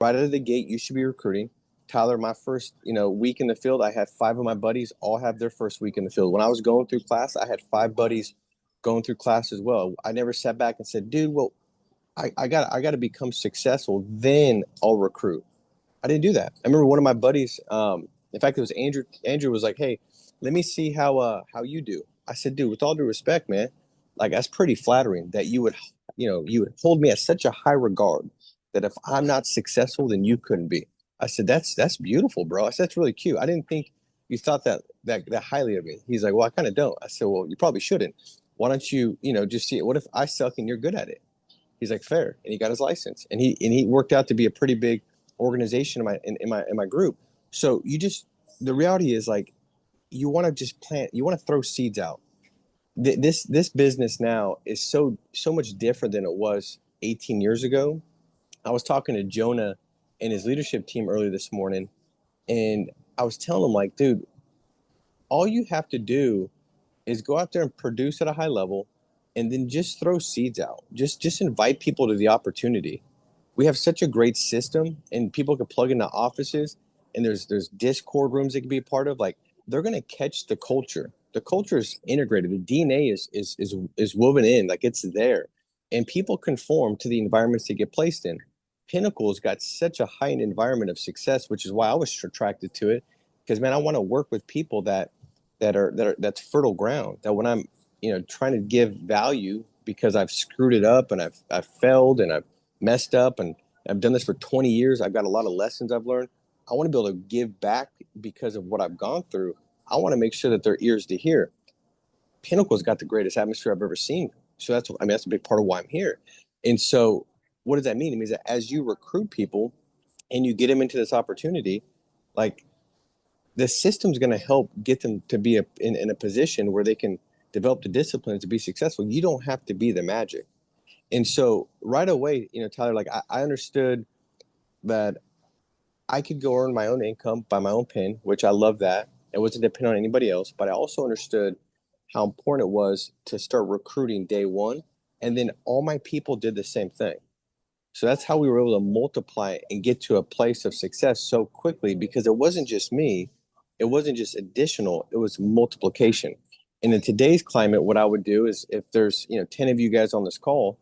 right out of the gate, you should be recruiting. Tyler, my first, week in the field, I had five of my buddies all have their first week in the field. When I was going through class, I had five buddies going through class as well. I never sat back and said, dude, well, I got to become successful, then I'll recruit. I didn't do that. I remember one of my buddies, in fact, it was Andrew. Andrew was like, "Hey, let me see how you do." I said, "Dude, with all due respect, man, like that's pretty flattering that you would hold me at such a high regard that if I'm not successful, then you couldn't be." I said, "That's beautiful, bro." I said, "That's really cute. I didn't think you thought that highly of me." He's like, "Well, I kind of don't." I said, "Well, you probably shouldn't. Why don't you, just see it? What if I suck and you're good at it?" He's like, "Fair," and he got his license, and he worked out to be a pretty big organization in my group. So the reality is like you want to just plant, you want to throw seeds out. This business now is so much different than it was 18 years ago. I was talking to Jonah and his leadership team earlier this morning, and I was telling him like, dude, all you have to do is go out there and produce at a high level, and then just throw seeds out. Just invite people to the opportunity. We have such a great system, and people can plug into offices, and there's Discord rooms they can be a part of. Like they're gonna catch the culture. The culture is integrated. The DNA is woven in, like it's there, and people conform to the environments they get placed in. Pinnacle's got such a heightened environment of success, which is why I was attracted to it. Because man, I want to work with people that's fertile ground. That when I'm trying to give value because I've screwed it up and I've failed and I've messed up and I've done this for 20 years. I've got a lot of lessons I've learned. I want to be able to give back because of what I've gone through. I want to make sure that their ears to hear. Pinnacle's got the greatest atmosphere I've ever seen. So that's a big part of why I'm here. And so what does that mean? It means that as you recruit people and you get them into this opportunity, like the system's going to help get them to be in a position where they can develop the discipline to be successful. You don't have to be the magic. And so right away, Tyler, like I understood that I could go earn my own income by my own pen, which I love that. It wasn't dependent on anybody else, but I also understood how important it was to start recruiting day one. And then all my people did the same thing. So that's how we were able to multiply and get to a place of success so quickly because it wasn't just me, it wasn't just additional, it was multiplication. And in today's climate, what I would do is if there's 10 of you guys on this call,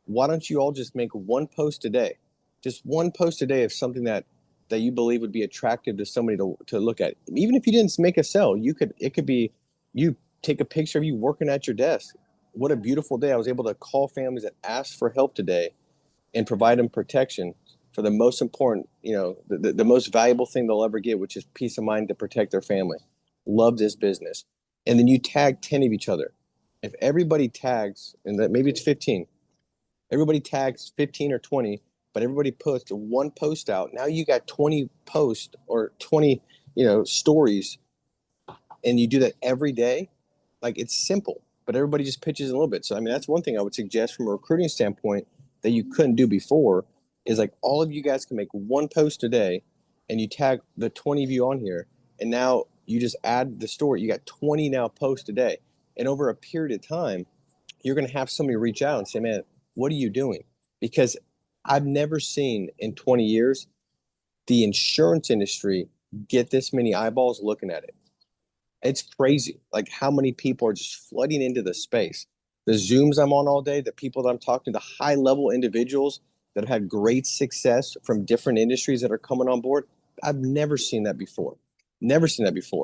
why don't you all just make one post a day? Just one post a day of something that you believe would be attractive to somebody to look at. Even if you didn't make a sale, it could be you take a picture of you working at your desk. What a beautiful day. I was able to call families that asked for help today and provide them protection for the most important, the most valuable thing they'll ever get, which is peace of mind to protect their family. Love this business. And then you tag 10 of each other. If everybody tags, and that maybe it's 15, everybody tags 15 or 20, but everybody puts one post out. Now you got 20 posts or 20, stories, and you do that every day. Like it's simple, but everybody just pitches in a little bit. So, I mean, that's one thing I would suggest from a recruiting standpoint that you couldn't do before is like all of you guys can make one post a day and you tag the 20 of you on here. And now you just add the story. You got 20 now posts a day. And over a period of time, you're going to have somebody reach out and say, man, what are you doing? Because I've never seen in 20 years the insurance industry get this many eyeballs looking at it. It's crazy, like how many people are just flooding into the space. The Zooms I'm on all day, the people that I'm talking to, the high level individuals that have had great success from different industries that are coming on board. I've never seen that before. Never seen that before.